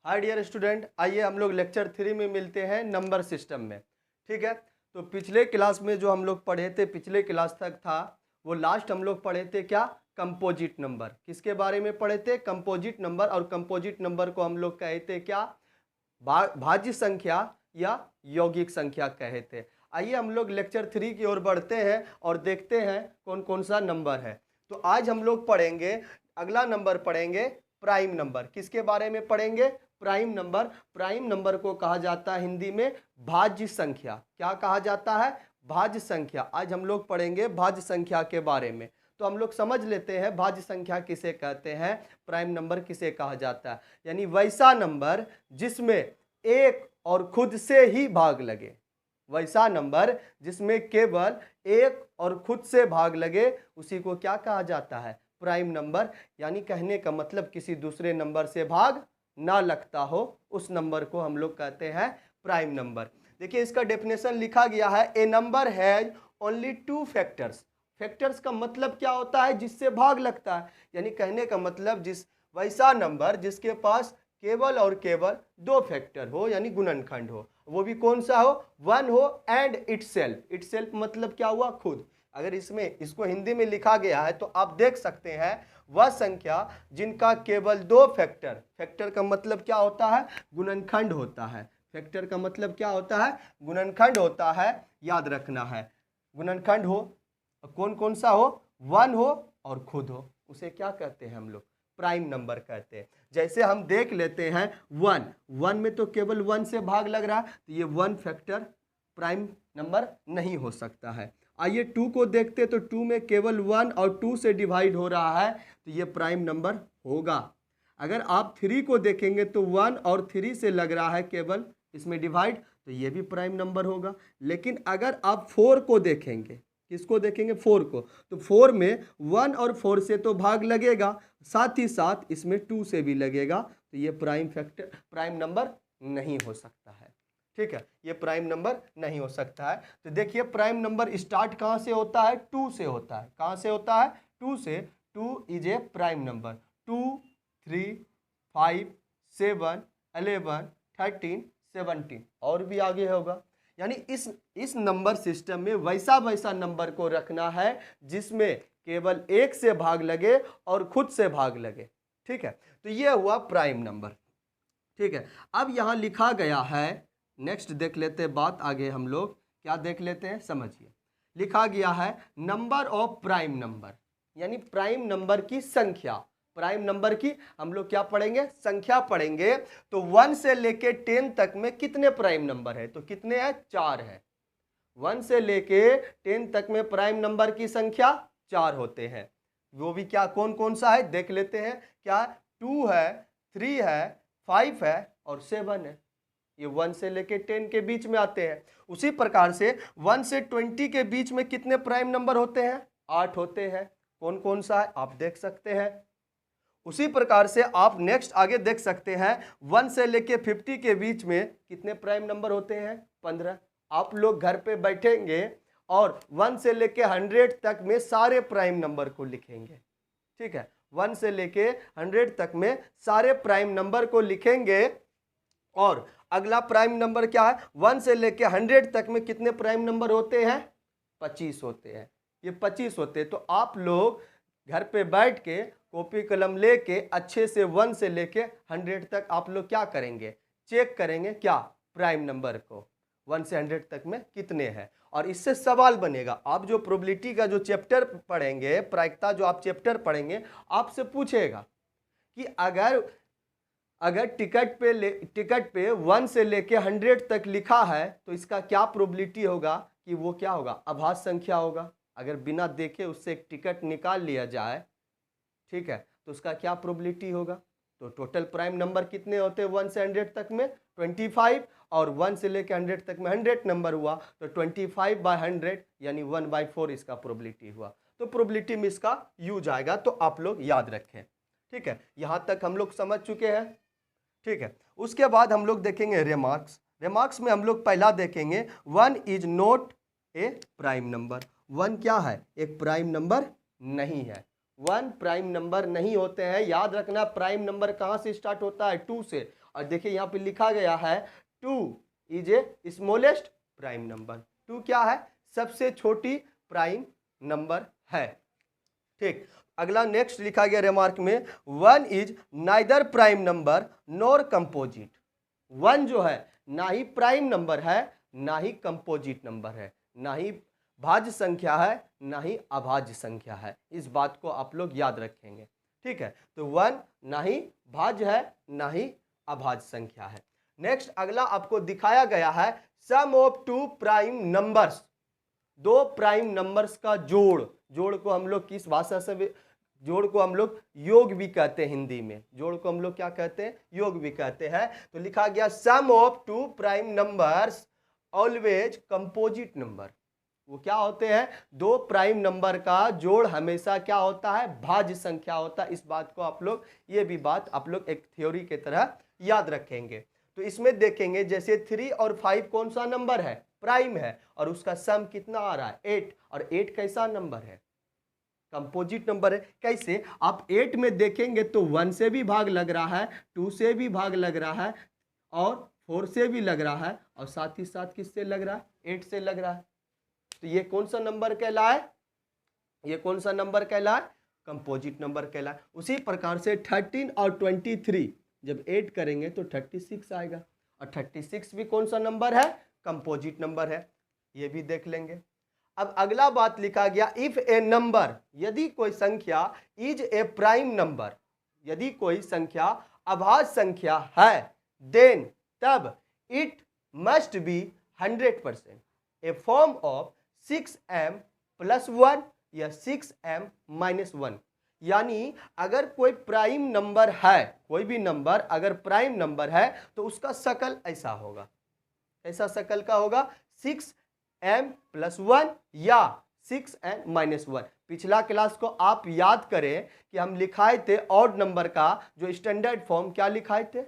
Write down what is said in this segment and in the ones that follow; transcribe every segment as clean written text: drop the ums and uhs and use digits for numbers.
Hi dear student, आइए हम लोग लेक्चर 3 में मिलते हैं नंबर सिस्टम में। ठीक है, तो पिछले क्लास में जो हम लोग पढ़े थे, पिछले क्लास तक था वो लास्ट हम लोग पढ़े थे क्या, कंपोजिट नंबर। किसके बारे में पढ़े थे? Composite number. और कंपोजिट नंबर को हम लोग कहे थे क्या, भाज्य संख्या या यौगिक संख्या कहे थे। आइए हम लोग लेक्चर 3 की ओर बढ़ते हैं और देखते हैं कौन कौन सा नंबर है। तो आज हम लोग पढ़ेंगे, अगला नंबर पढ़ेंगे प्राइम नंबर। किसके बारे में पढ़ेंगे? Prime number. प्राइम नंबर को कहा जाता है हिंदी में भाज्य संख्या। क्या कहा जाता है? भाज्य संख्या। आज हम लोग पढ़ेंगे भाज्य संख्या के बारे में। तो हम लोग समझ लेते हैं भाज्य संख्या किसे कहते हैं, प्राइम नंबर किसे कहा जाता है। यानी वैसा नंबर जिसमें एक और खुद से ही भाग लगे, वैसा नंबर जिसमें केवल एक और खुद से भाग लगे, उसी को क्या कहा जाता है? Prime number. यानी कहने का मतलब किसी दूसरे नंबर से भाग ना लगता हो, उस नंबर को हम लोग कहते हैं प्राइम नंबर। देखिए इसका डेफिनेशन लिखा गया है, a number has only two factors. Factors का मतलब क्या होता है? जिससे भाग लगता है। यानी कहने का मतलब वैसा नंबर जिसके पास केवल और केवल दो फैक्टर हो, यानी गुणनखंड हो। वो भी कौन सा हो? वन हो एंड इटसेल्फ। इटसेल्फ मतलब क्या हुआ? खुद। अगर इसको हिंदी में लिखा गया है तो आप देख सकते हैं, वह संख्या जिनका केवल दो फैक्टर, फैक्टर का मतलब क्या होता है? गुणनखंड होता है। फैक्टर का मतलब क्या होता है? गुणनखंड होता है। याद रखना है, गुणनखंड हो, कौन कौन सा हो? वन हो और खुद हो, उसे क्या कहते हैं हम लोग? प्राइम नंबर कहते हैं। जैसे हम देख लेते हैं वन में तो केवल वन से भाग लग रहा है, तो ये वन फैक्टर प्राइम नंबर नहीं हो सकता है। आइए टू को देखते, तो टू में केवल वन और टू से डिवाइड हो रहा है, तो ये प्राइम नंबर होगा। अगर आप थ्री को देखेंगे तो वन और थ्री से लग रहा है केवल, इसमें डिवाइड, तो ये भी प्राइम नंबर होगा। लेकिन अगर आप फोर को देखेंगे, किसको देखेंगे? फोर को, तो फोर में वन और फोर से तो भाग लगेगा, साथ ही साथ इसमें टू से भी लगेगा, तो ये प्राइम नंबर नहीं हो सकता है। ठीक है, ये प्राइम नंबर नहीं हो सकता है। तो देखिए प्राइम नंबर स्टार्ट कहाँ से होता है? टू से होता है। कहाँ से होता है? टू से। Two is a prime number. 2, 3, 5, 7, 11, 13, 17 और भी आगे होगा। यानी इस नंबर सिस्टम में वैसा नंबर को रखना है जिसमें केवल एक से भाग लगे और खुद से भाग लगे। ठीक है, तो ये हुआ प्राइम नंबर। ठीक है, अब यहां लिखा गया है, नेक्स्ट देख लेते हैं बात आगे। हम लोग क्या देख लेते हैं, समझिए। लिखा गया है नंबर ऑफ प्राइम नंबर, यानी प्राइम नंबर की संख्या। प्राइम नंबर की हम लोग क्या पढ़ेंगे? संख्या पढ़ेंगे। तो 1 से लेके 10 तक में कितने प्राइम नंबर है? तो कितने हैं? 4 है। 1 से लेके 10 तक में प्राइम नंबर की संख्या 4 होते हैं। वो भी क्या, कौन कौन सा है देख लेते हैं। क्या? 2 है, 3 है, 5 है और 7 है। ये 1 से लेके 10 के बीच में आते हैं। उसी प्रकार से 1 से 20 के बीच में कितने प्राइम नंबर होते हैं? 8 होते हैं। कौन कौन सा है आप देख सकते हैं। उसी प्रकार से आप नेक्स्ट आगे देख सकते हैं, 1 से लेके 50 के बीच में कितने प्राइम नंबर होते हैं? 15। आप लोग घर पे बैठेंगे और 1 से लेके 100 तक में सारे प्राइम नंबर को लिखेंगे। ठीक है, 1 से लेके 100 तक में सारे प्राइम नंबर को लिखेंगे। और अगला प्राइम नंबर क्या है? 1 से लेके 100 तक में कितने प्राइम नंबर होते हैं? 25 होते हैं। ये 25 होते हैं। तो आप लोग घर पे बैठ के कॉपी कलम लेके अच्छे से 1 से लेके 100 तक आप लोग क्या करेंगे? चेक करेंगे क्या? प्राइम नंबर को 1 से 100 तक में कितने हैं। और इससे सवाल बनेगा। आप जो प्रोबेबिलिटी का जो चैप्टर पढ़ेंगे, प्रायिकता जो आप चैप्टर पढ़ेंगे, आपसे पूछेगा कि अगर टिकट पे 1 से लेके 100 तक लिखा है तो इसका क्या प्रोबेबिलिटी होगा कि वो क्या होगा? अभाज्य संख्या होगा। अगर बिना देखे उससे एक टिकट निकाल लिया जाए, ठीक है, तो उसका क्या प्रोबेबिलिटी होगा? तो टोटल प्राइम नंबर कितने होते हैं 1 से 100 तक में? 25। और 1 से लेकर 100 तक में 100 नंबर हुआ, तो 25/100 यानी 1/4 इसका प्रोबेबिलिटी हुआ। तो प्रोबेबिलिटी में इसका यूज आएगा, तो आप लोग याद रखें। ठीक है, यहां तक हम लोग समझ चुके हैं। ठीक है, उसके बाद हम लोग देखेंगे रिमार्क्स। रिमार्क्स में हम लोग पहला देखेंगे 1 is not a prime number. 1 क्या है? एक प्राइम नंबर नहीं है। 1 प्राइम नंबर नहीं होते हैं। याद रखना, प्राइम नंबर कहाँ से स्टार्ट होता है? 2 से। और देखिए यहाँ पे लिखा गया है 2 is a smallest prime number. 2 क्या है? सबसे छोटी प्राइम नंबर है। ठीक, अगला नेक्स्ट लिखा गया रिमार्क में 1 is neither prime number nor composite. 1 जो है ना ही प्राइम नंबर है ना ही कंपोजिट नंबर है, ना ही भाज्य संख्या है ना ही अभाज्य संख्या है। इस बात को आप लोग याद रखेंगे। ठीक है, तो 1 ना ही भाज्य है ना ही अभाज्य संख्या है। नेक्स्ट अगला आपको दिखाया गया है sum of 2 prime numbers, 2 prime numbers का जोड़। जोड़ को हम लोग किस भाषा से, जोड़ को हम लोग योग भी कहते हैं हिंदी में। जोड़ को हम लोग क्या कहते हैं? योग भी कहते हैं। तो लिखा गया sum of 2 prime numbers always composite number. वो क्या होते हैं? 2 प्राइम नंबर का जोड़ हमेशा क्या होता है? भाज्य संख्या होता है। इस बात को आप लोग, ये भी बात आप लोग एक थ्योरी की तरह याद रखेंगे। तो इसमें देखेंगे जैसे 3 और 5 कौन सा नंबर है? प्राइम है, और उसका सम कितना आ रहा है? 8। और 8 कैसा नंबर है? कंपोजिट नंबर है। कैसे? आप 8 में देखेंगे तो 1 से भी भाग लग रहा है, 2 से भी भाग लग रहा है, और 4 से भी लग रहा है, और साथ ही साथ किससे लग रहा है? 8 से लग रहा है। तो ये कौन सा नंबर कहलाए? ये कौन सा नंबर कहलाए? कंपोजिट नंबर कहलाए। उसी प्रकार से 13 और 23 जब 8 करेंगे तो 36 आएगा, और 36 भी कौन सा नंबर है? कंपोजिट नंबर है। ये भी देख लेंगे। अब अगला बात लिखा गया इफ ए नंबर, यदि कोई संख्या इज ए प्राइम नंबर, यदि कोई संख्या अभाज्य संख्या है, देन तब it must be 100% A form of 6m + 1 या 6m - 1। यानी अगर कोई प्राइम नंबर है, कोई भी नंबर अगर प्राइम नंबर है तो उसका शकल ऐसा होगा। ऐसा शकल का होगा 6m + 1 या 6n - 1। पिछला क्लास को आप याद करें कि हम लिखाए थे ऑड नंबर का जो स्टैंडर्ड फॉर्म, क्या लिखाए थे?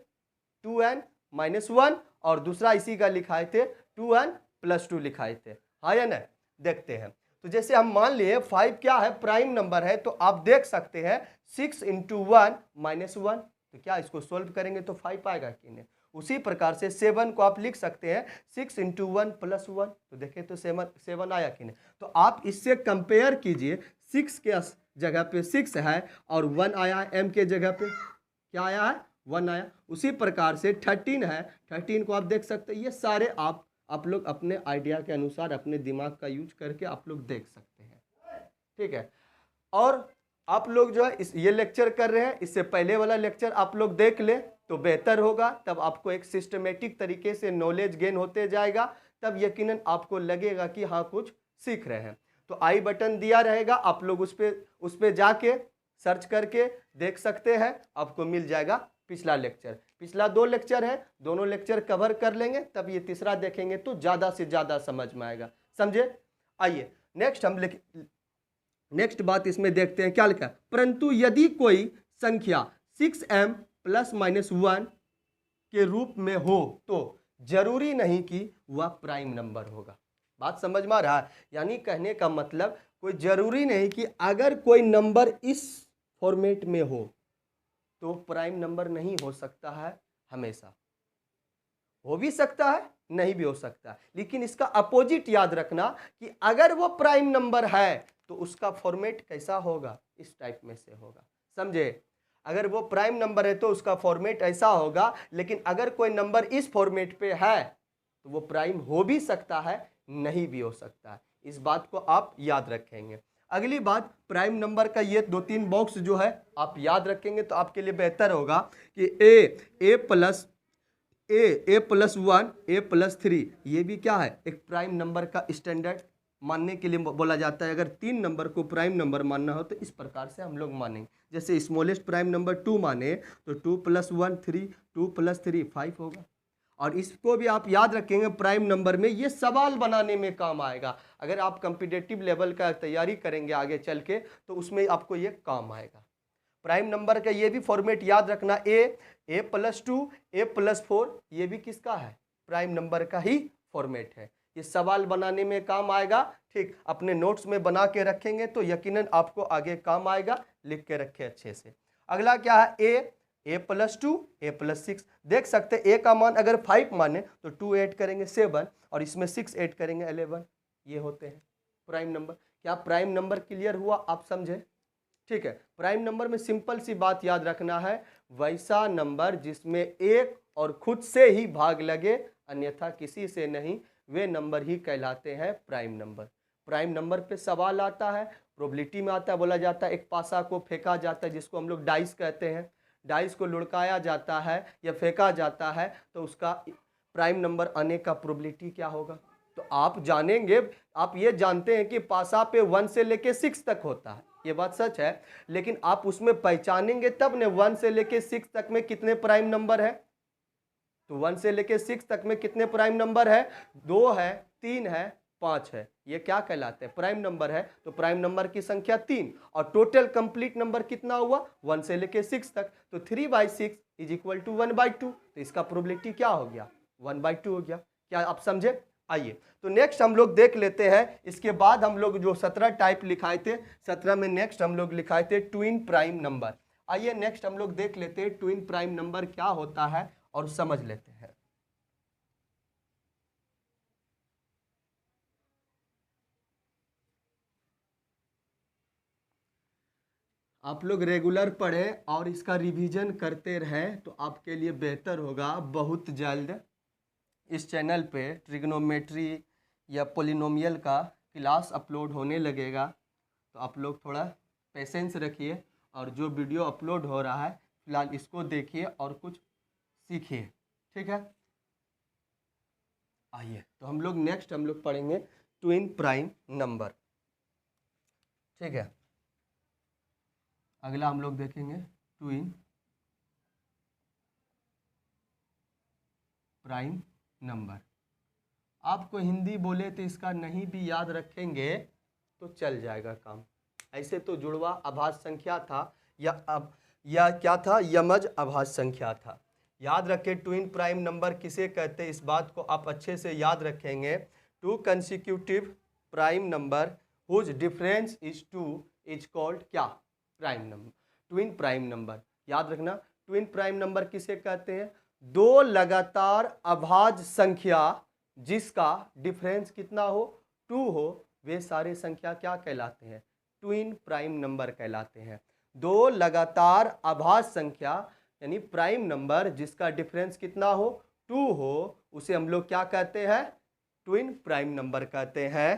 2n - 1, और दूसरा इसी का लिखाए थे 2n + 2 लिखाए थे। हाँ या नहीं? देखते हैं। तो जैसे हम मान लिए 5 क्या है? प्राइम नंबर है। तो आप देख सकते हैं 6 × 1 - 1, तो क्या इसको सोल्व करेंगे तो 5 आएगा कि नहीं? उसी प्रकार से 7 को आप लिख सकते हैं 6 × 1 + 1, तो देखें तो 7 आया कि नहीं? तो आप इससे कंपेयर कीजिए, 6 के जगह पे 6 है और 1 आया है, m के जगह पे क्या आया है? 1 आया। उसी प्रकार से 13 है, 13 को आप देख सकते हैं। ये सारे आप लोग अपने आइडिया के अनुसार अपने दिमाग का यूज करके आप लोग देख सकते हैं। ठीक है, और आप लोग जो है ये लेक्चर कर रहे हैं, इससे पहले वाला लेक्चर आप लोग देख ले तो बेहतर होगा। तब आपको एक सिस्टमेटिक तरीके से नॉलेज गेन होते जाएगा, तब यकीनन आपको लगेगा कि हाँ कुछ सीख रहे हैं। तो आई बटन दिया रहेगा, आप लोग उस पर जाके सर्च करके देख सकते हैं, आपको मिल जाएगा पिछला लेक्चर। पिछला 2 लेक्चर है, दोनों लेक्चर कवर कर लेंगे, तब ये तीसरा देखेंगे तो ज़्यादा से ज़्यादा समझ में आएगा। समझे? आइए नेक्स्ट हम नेक्स्ट बात इसमें देखते हैं क्या लिखा है। परंतु यदि कोई संख्या 6m ± 1 के रूप में हो तो जरूरी नहीं कि वह प्राइम नंबर होगा। बात समझ में आ रहा है? यानी कहने का मतलब कोई जरूरी नहीं कि अगर कोई नंबर इस फॉर्मेट में हो तो प्राइम नंबर नहीं हो सकता है। हमेशा हो भी सकता है, नहीं भी हो सकता है, लेकिन इसका अपोजिट याद रखना कि अगर वो प्राइम नंबर है तो उसका फॉर्मेट कैसा होगा? इस टाइप में से होगा। समझे? अगर वो प्राइम नंबर है तो उसका फॉर्मेट ऐसा होगा, लेकिन अगर कोई नंबर इस फॉर्मेट पे है तो वो प्राइम हो भी सकता है, नहीं भी हो सकता है। इस बात को आप याद रखेंगे। अगली बात, प्राइम नंबर का ये 2-3 बॉक्स जो है आप याद रखेंगे तो आपके लिए बेहतर होगा कि a + 1 a + 3 ये भी क्या है? एक प्राइम नंबर का स्टैंडर्ड मानने के लिए बोला जाता है। अगर 3 नंबर को प्राइम नंबर मानना हो तो इस प्रकार से हम लोग मानेंगे। जैसे स्मॉलेस्ट प्राइम नंबर 2 माने तो 2 + 1 3, 2 + 3 5 होगा। और इसको भी आप याद रखेंगे, प्राइम नंबर में ये सवाल बनाने में काम आएगा। अगर आप कॉम्पिटिटिव लेवल का तैयारी करेंगे आगे चल के तो उसमें आपको ये काम आएगा। प्राइम नंबर का ये भी फॉर्मेट याद रखना, a + 2 a + 4, ये भी किसका है? प्राइम नंबर का ही फॉर्मेट है। ये सवाल बनाने में काम आएगा। ठीक, अपने नोट्स में बना के रखेंगे तो यकीनन आपको आगे काम आएगा। लिख के रखे अच्छे से। अगला क्या है? a+2 a+6। देख सकते हैं a का मान अगर 5 माने तो 2 ऐड करेंगे 7 और इसमें 6 ऐड करेंगे 11। ये होते हैं प्राइम नंबर। क्या प्राइम नंबर क्लियर हुआ, आप समझे? ठीक है, प्राइम नंबर में सिंपल सी बात याद रखना है, वैसा नंबर जिसमें एक और खुद से ही भाग लगे अन्यथा किसी से नहीं, वे नंबर ही कहलाते हैं प्राइम नंबर। प्राइम नंबर पे सवाल आता है, प्रोबेबिलिटी में आता है, बोला जाता है एक पासा को फेंका जाता है जिसको हम लोग डाइस कहते हैं, डाइस को लुढ़काया जाता है या फेंका जाता है तो उसका प्राइम नंबर आने का प्रोबेबिलिटी क्या होगा। तो आप जानेंगे, आप ये जानते हैं कि पासा पे 1 से लेके 6 तक होता है, ये बात सच है, लेकिन आप उसमें पहचानेंगे तब ने 1 से लेके 6 तक में कितने प्राइम नंबर है। तो 1 से लेके 6 तक में कितने प्राइम नंबर है, 2 है, 3 है, 5 है, ये क्या कहलाते हैं प्राइम नंबर है। तो प्राइम नंबर की संख्या 3 और टोटल कंप्लीट नंबर कितना हुआ 1 से लेके 6 तक, तो 3/6 इज इक्वल टू 1/2। तो इसका प्रोबेबिलिटी क्या हो गया 1/2 हो गया। क्या आप समझे? आइए तो नेक्स्ट हम लोग देख लेते हैं, इसके बाद हम लोग जो 17 टाइप लिखाए थे 17 में नेक्स्ट हम लोग लिखाए थे ट्विन प्राइम नंबर। आइए नेक्स्ट हम लोग देख लेते हैं ट्विन प्राइम नंबर क्या होता है और समझ लेते हैं। आप लोग रेगुलर पढ़ें और इसका रिवीजन करते रहें तो आपके लिए बेहतर होगा। बहुत जल्द इस चैनल पे ट्रिग्नोमेट्री या पोलिनोमियल का क्लास अपलोड होने लगेगा, तो आप लोग थोड़ा पेशेंस रखिए और जो वीडियो अपलोड हो रहा है फिलहाल इसको देखिए और कुछ सीखिए, ठीक है। आइए तो हम लोग नेक्स्ट हम लोग पढ़ेंगे ट्विन प्राइम नंबर, ठीक है। अगला हम लोग देखेंगे ट्विन प्राइम नंबर। आपको हिंदी बोले तो इसका नहीं भी याद रखेंगे तो चल जाएगा काम। ऐसे तो जुड़वा आभाज्य संख्या था या क्या था, यमज आभाज्य संख्या था। याद रखें ट्विन प्राइम नंबर किसे कहते हैं, इस बात को आप अच्छे से याद रखेंगे। Two consecutive prime number whose difference is 2 is called क्या, prime number, twin prime number. याद रखना ट्विन प्राइम नंबर किसे कहते हैं, दो लगातार अभाज्य संख्या जिसका डिफरेंस कितना हो 2 हो, वे सारे संख्या क्या कहलाते हैं, ट्विन प्राइम नंबर कहलाते हैं। दो लगातार अभाज्य संख्या यानी प्राइम नंबर जिसका डिफरेंस कितना हो 2 हो, उसे हम लोग क्या कहते हैं, ट्विन प्राइम नंबर कहते हैं।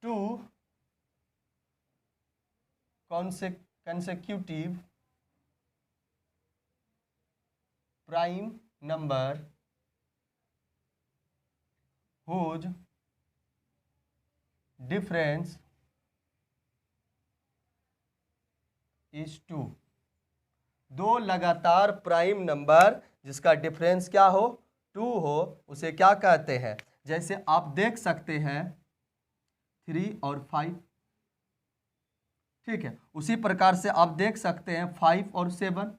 2 consecutive prime number whose difference is 2। दो लगातार प्राइम नंबर जिसका डिफरेंस क्या हो 2 हो, उसे क्या कहते हैं। जैसे आप देख सकते हैं 3 और 5, ठीक है। उसी प्रकार से आप देख सकते हैं 5 और 7,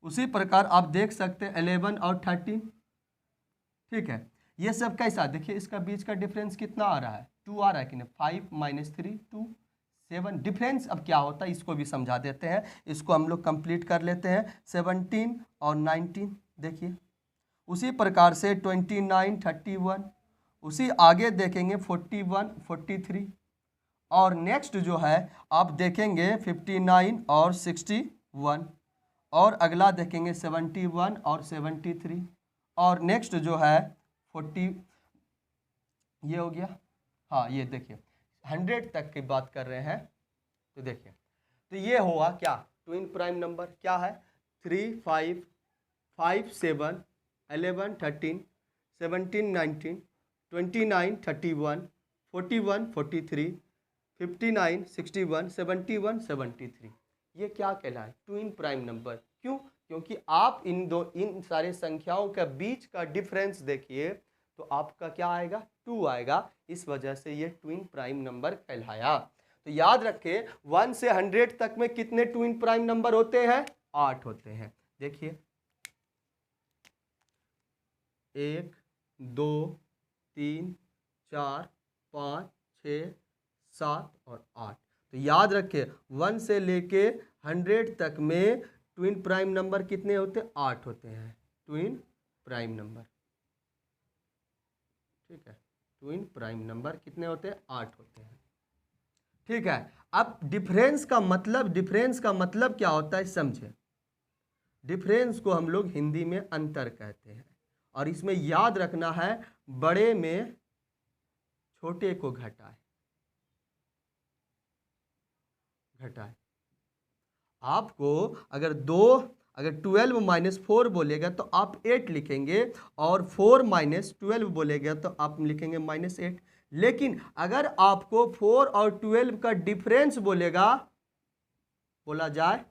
उसी प्रकार आप देख सकते हैं 11 और 13, ठीक है। ये सब कैसा, देखिए इसका बीच का डिफरेंस कितना आ रहा है 2 आ रहा है कि नहीं, 5 - 3 2 7। डिफरेंस अब क्या होता है इसको भी समझा देते हैं, इसको हम लोग कंप्लीट कर लेते हैं। 17 और 19 देखिए, उसी प्रकार से 29 31, उसी आगे देखेंगे 41 43, और नेक्स्ट जो है आप देखेंगे 59 और 61, और अगला देखेंगे 71 और 73, और नेक्स्ट जो है 40, ये हो गया। हाँ ये देखिए 100 तक की बात कर रहे हैं, तो देखिए तो ये हुआ क्या ट्विन प्राइम नंबर, क्या है 3 5 5 7 11 13 17 19 29 31 41 43 59 61 71 73। ये क्या कहलाए ट्विन प्राइम नंबर। क्यों, क्योंकि आप इन सारे संख्याओं के बीच का डिफरेंस देखिए तो आपका क्या आएगा 2 आएगा, इस वजह से ये ट्विन प्राइम नंबर कहलाया। तो याद रखें 1 से 100 तक में कितने ट्विन प्राइम नंबर होते हैं, 8 होते हैं। देखिए 1 2 3 4 5 6 7 और 8। तो याद रखें 1 से लेके 100 तक में ट्विन प्राइम नंबर कितने होते हैं? 8 होते हैं ट्विन प्राइम नंबर। ठीक है, ट्विन प्राइम नंबर कितने होते हैं? 8 होते हैं। ठीक है, अब डिफरेंस का मतलब क्या होता है समझे। डिफरेंस को हम लोग हिंदी में अंतर कहते हैं, और इसमें याद रखना है बड़े में छोटे को घटाए। आपको अगर 12 माइनस 4 बोलेगा तो आप 8 लिखेंगे, और 4 माइनस 12 बोलेगा तो आप लिखेंगे -8। लेकिन अगर आपको 4 और 12 का डिफरेंस बोला जाए,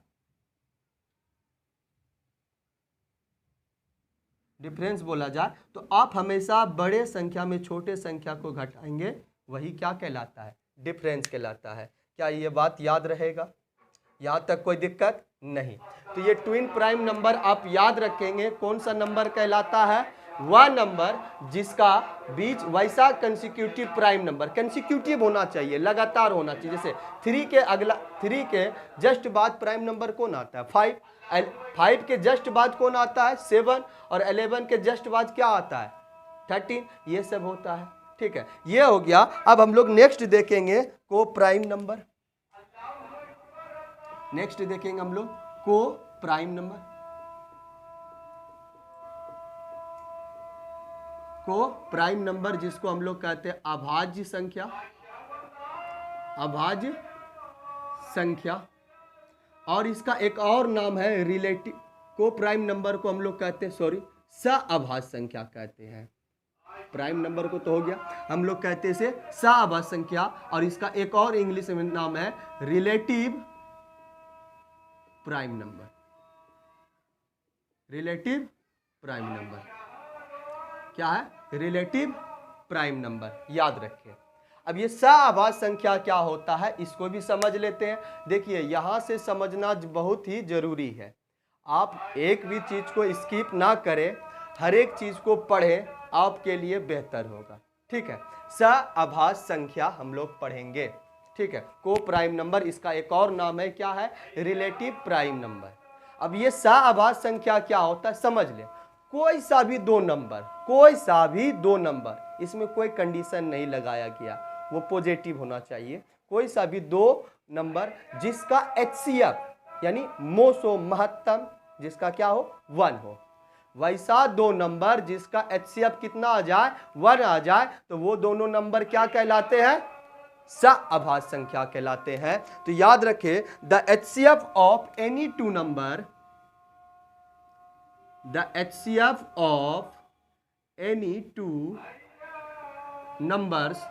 डिफरेंस बोला जाए, तो आप हमेशा बड़े संख्या में छोटे संख्या को घटाएंगे, वही क्या कहलाता है? डिफरेंस कहलाता है। क्या ये बात याद रहेगा? यहाँ तक कोई दिक्कत नहीं। तो ये ट्विन प्राइम नंबर आप याद रखेंगे, कौन सा नंबर कहलाता है? वह नंबर जिसका बीच वैसा कंसेक्यूटिव प्राइम नंबर, कंसेक्यूटिव होना चाहिए, लगातार होना चाहिए। जैसे 3 के जस्ट बाद प्राइम नंबर कौन आता है? 5। 5 के जस्ट बाद कौन आता है? 7। और 11 के जस्ट बाद क्या आता है? 13। ये सब होता है। ठीक है, ये हो गया। अब हम लोग नेक्स्ट देखेंगे को प्राइम नंबर। नेक्स्ट देखेंगे हम लोग को प्राइम नंबर। को प्राइम नंबर जिसको हम लोग कहते हैं अभाज्य संख्या। अभाज्य संख्या, और इसका एक और नाम है रिलेटिव। को प्राइम नंबर को हम लोग कहते हैं सअभाज्य संख्या कहते हैं। प्राइम नंबर को तो हो गया, हम लोग कहते हैं इसे सअभाज्य संख्या, और इसका एक और इंग्लिश में नाम है relative prime number. Relative prime number क्या है? रिलेटिव प्राइम नंबर, याद रखें। अब ये सअभाज्य संख्या क्या होता है इसको भी समझ लेते हैं। देखिए, यहां से समझना बहुत ही जरूरी है। आप एक भी चीज को स्किप ना करें, हर एक चीज को पढ़ें, आपके लिए बेहतर होगा। ठीक है, सअभाज्य संख्या हम लोग पढ़ेंगे। ठीक है, को प्राइम नंबर, इसका एक और नाम है क्या है? Relative prime number. अब ये सअभाज्य संख्या क्या होता है समझ ले। कोई सा भी दो नंबर, इसमें कोई कंडीशन नहीं लगाया गया, वो पॉजिटिव होना चाहिए। कोई सा भी दो नंबर जिसका HCF यानी मोसो महत्तम, जिसका क्या हो? 1 हो। वैसा दो नंबर जिसका HCF कितना आ जाए? 1 आ जाए, तो वो दोनों नंबर क्या कहलाते हैं? सअभाज्य संख्या कहलाते हैं। तो याद रखें, the HCF of any two number, the HCF of any two numbers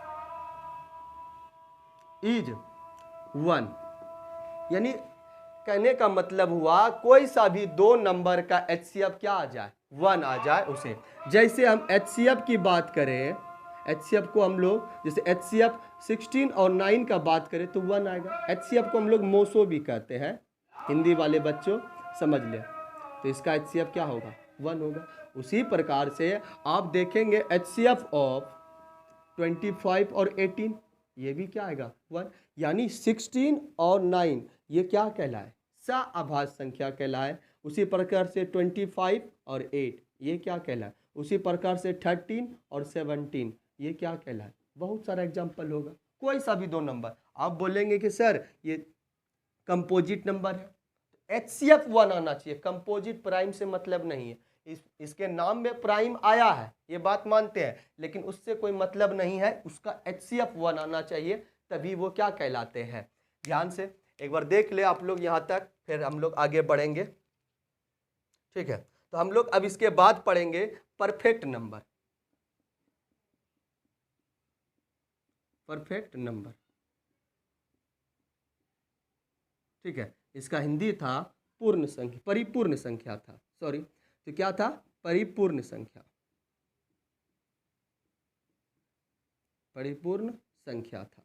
is 1। यानी कहने का मतलब हुआ कोई सा भी दो नंबर का HCF क्या आ जाए? 1 आ जाए उसे। जैसे हम HCF की बात करें, HCF को हम लोग जैसे HCF 16 और 9 का बात करें तो 1 आएगा। HCF को हम लोग मोसो भी कहते हैं, हिंदी वाले बच्चों समझ लें। तो इसका HCF क्या होगा? 1 होगा। उसी प्रकार से आप देखेंगे HCF ऑफ 25 और 18, ये भी क्या आएगा? 1। यानी 16 और 9 ये क्या कहलाए? सअभाज्य संख्या कहलाए। उसी प्रकार से 25 और 8 ये क्या कहलाए? उसी प्रकार से 13 और 17 ये क्या कहलाए? बहुत सारा एग्जाम्पल होगा। कोई सा भी दो नंबर आप बोलेंगे कि सर ये कंपोजिट नंबर है, HCF 1 आना चाहिए, कंपोजिट प्राइम से मतलब नहीं है। इसके नाम में प्राइम आया है, ये बात मानते हैं, लेकिन उससे कोई मतलब नहीं है, उसका HCF 1 आना चाहिए, तभी वो क्या कहलाते हैं। ध्यान से एक बार देख ले आप लोग यहाँ तक, फिर हम लोग आगे बढ़ेंगे। ठीक है, तो हम लोग अब इसके बाद पढ़ेंगे परफेक्ट नंबर। परफेक्ट नंबर, ठीक है, इसका हिंदी था पूर्ण संख्या, परिपूर्ण संख्या था, सॉरी, तो क्या था? परिपूर्ण संख्या, परिपूर्ण संख्या था,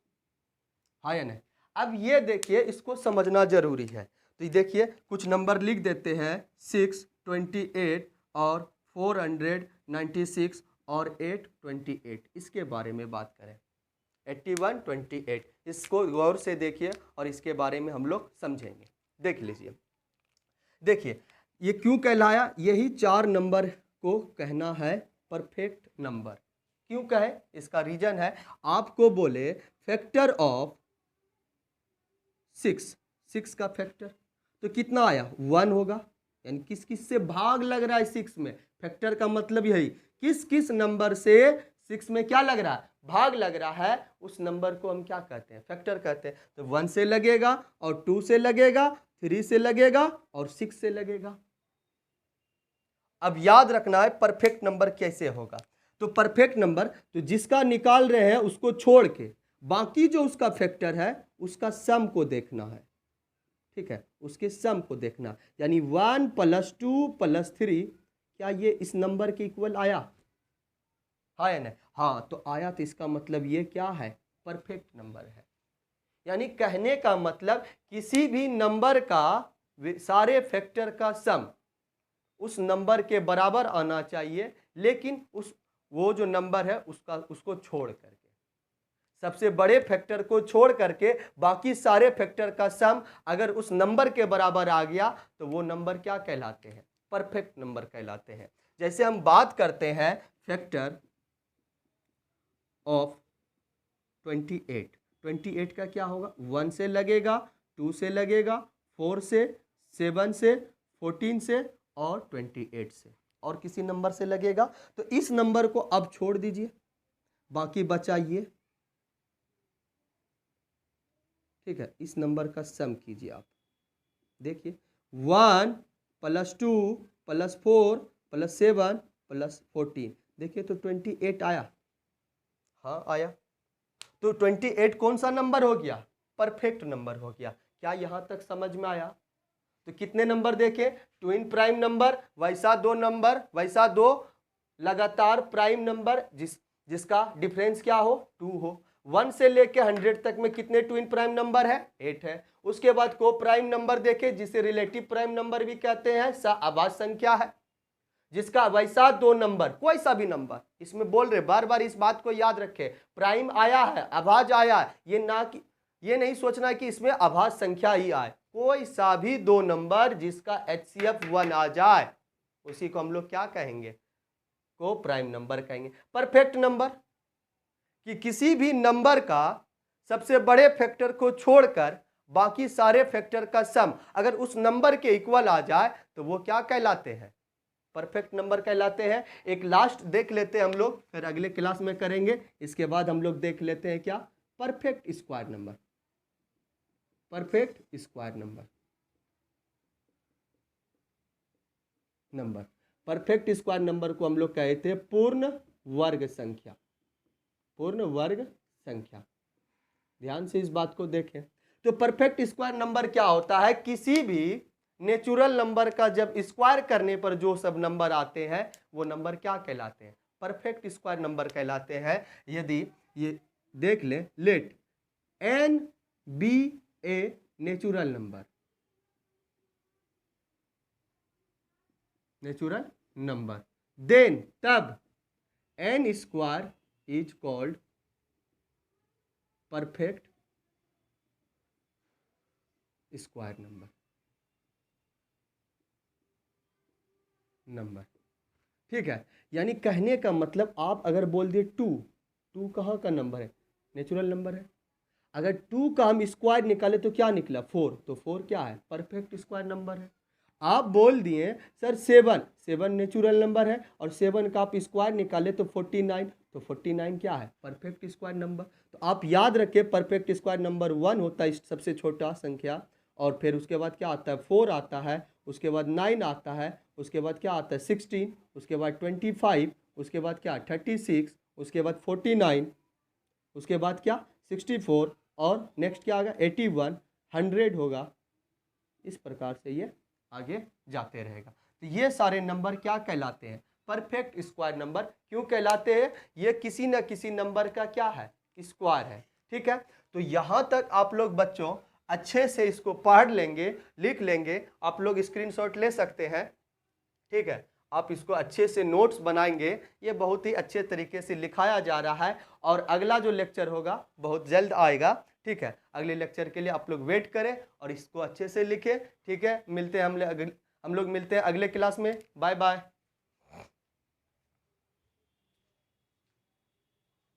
हाँ या नहीं? अब ये देखिए, इसको समझना जरूरी है। तो ये देखिए कुछ नंबर लिख देते हैं, 6, 28 और 496 और 828, इसके बारे में बात करें। 81, 28, इसको गौर से देखिए और इसके बारे में हम लोग समझेंगे। देख लीजिए, देखिए ये क्यों कहलाया, यही 4 नंबर को कहना है परफेक्ट नंबर। क्यों कहे, इसका रीजन है, आपको बोले फैक्टर ऑफ 6 का फैक्टर तो कितना आया 1 होगा, यानी किस किस से भाग लग रहा है 6 में, फैक्टर का मतलब यही किस किस नंबर से 6 में क्या लग रहा है, भाग लग रहा है, उस नंबर को हम क्या कहते हैं, फैक्टर कहते हैं। तो 1 से लगेगा और 2 से लगेगा, 3 से लगेगा और 6 से लगेगा। अब याद रखना है परफेक्ट नंबर कैसे होगा, तो परफेक्ट नंबर तो जिसका निकाल रहे हैं उसको छोड़ के बाकी जो उसका फैक्टर है उसका सम को देखना है, ठीक है, उसके सम को देखना, यानी 1 + 2 + 3 क्या ये इस नंबर के इक्वल आया, हाँ या नहीं, हाँ तो आया, तो इसका मतलब ये क्या है, परफेक्ट नंबर है। यानी कहने का मतलब किसी भी नंबर का सारे फैक्टर का सम उस नंबर के बराबर आना चाहिए, लेकिन वो जो नंबर है उसको छोड़ करके, सबसे बड़े फैक्टर को छोड़ करके बाकी सारे फैक्टर का सम अगर उस नंबर के बराबर आ गया तो वो नंबर क्या कहलाते हैं, परफेक्ट नंबर कहलाते हैं। जैसे हम बात करते हैं फैक्टर ऑफ 28 का क्या होगा, 1 से लगेगा, 2 से लगेगा, 4 से, 7 से, 14 से और 28 से, और किसी नंबर से लगेगा। तो इस नंबर को अब छोड़ दीजिए, बाकी बचा ये, ठीक है, इस नंबर का सम कीजिए आप, देखिए 1 + 2 + 4 + 7 + 14, देखिए तो 28 आया, हाँ आया। तो 28 कौन सा नंबर हो गया, परफेक्ट नंबर हो गया। क्या यहां तक समझ में आया? तो कितने नंबर देखे, ट्विन प्राइम नंबर, वैसा 2 नंबर, वैसा 2 लगातार प्राइम नंबर जिसका डिफरेंस क्या हो 2 हो। 1 से लेके 100 तक में कितने ट्विन प्राइम नंबर है, 8 है। उसके बाद को प्राइम नंबर देखे जिसे रिलेटिव प्राइम नंबर भी कहते हैं, आभाज्य संख्या है जिसका वैसा 2 नंबर, कोई सा भी नंबर, इसमें बोल रहे बार बार इस बात को याद रखे, प्राइम आया है, अभाज्य आया है, ये नहीं सोचना कि इसमें अभाज्य संख्या ही आए, कोई सा भी 2 नंबर जिसका HCF 1 आ जाए उसी को हम लोग क्या कहेंगे, को प्राइम नंबर कहेंगे। परफेक्ट नंबर कि किसी भी नंबर का सबसे बड़े फैक्टर को छोड़कर बाकी सारे फैक्टर का सम अगर उस नंबर के इक्वल आ जाए तो वो क्या कहलाते हैं, परफेक्ट नंबर कहलाते हैं। एक लास्ट देख लेते हैं हम लोग, फिर अगले क्लास में करेंगे। इसके बाद हम लोग देख लेते हैं क्या, perfect square number. Perfect square number perfect square number को हम लोग कहते हैं पूर्ण वर्ग संख्या। पूर्ण वर्ग संख्या, ध्यान से इस बात को देखें। तो परफेक्ट स्क्वायर नंबर क्या होता है, किसी भी नेचुरल नंबर का जब स्क्वायर करने पर जो सब नंबर आते हैं वो नंबर क्या कहलाते हैं, परफेक्ट स्क्वायर नंबर कहलाते हैं। यदि ये देख ले, let n be a natural number, then तब n square is called perfect square number, ठीक है। यानी कहने का मतलब आप अगर बोल दिए 2 कहाँ का नंबर है, नेचुरल नंबर है। अगर 2 का हम स्क्वायर निकाले तो क्या निकला 4, तो 4 क्या है, परफेक्ट स्क्वायर नंबर है। आप बोल दिए सर 7 नेचुरल नंबर है और 7 का आप स्क्वायर निकाले तो 49, तो 49 क्या है, परफेक्ट स्क्वायर नंबर। तो आप याद रखें परफेक्ट स्क्वायर नंबर 1 होता है सबसे छोटा संख्या, और फिर उसके बाद क्या आता है 4 आता है, उसके बाद 9 आता है, उसके बाद क्या आता है 16, उसके बाद 25, उसके बाद क्या 36, उसके बाद 49, उसके बाद क्या 64 और नेक्स्ट क्या आएगा 81, 100 होगा। इस प्रकार से ये आगे जाते रहेगा। तो ये सारे नंबर क्या कहलाते हैं, परफेक्ट स्क्वायर नंबर। क्यों कहलाते हैं, ये किसी न किसी नंबर का क्या है, स्क्वायर है, ठीक है। तो यहाँ तक आप लोग बच्चों अच्छे से इसको पढ़ लेंगे, लिख लेंगे, आप लोग स्क्रीनशॉट ले सकते हैं, ठीक है। आप इसको अच्छे से नोट्स बनाएंगे, ये बहुत ही अच्छे तरीके से लिखाया जा रहा है और अगला जो लेक्चर होगा बहुत जल्द आएगा, ठीक है, अगले लेक्चर के लिए आप लोग वेट करें और इसको अच्छे से लिखें। ठीक है, मिलते हैं हम लोग मिलते हैं अगले क्लास में। Bye bye.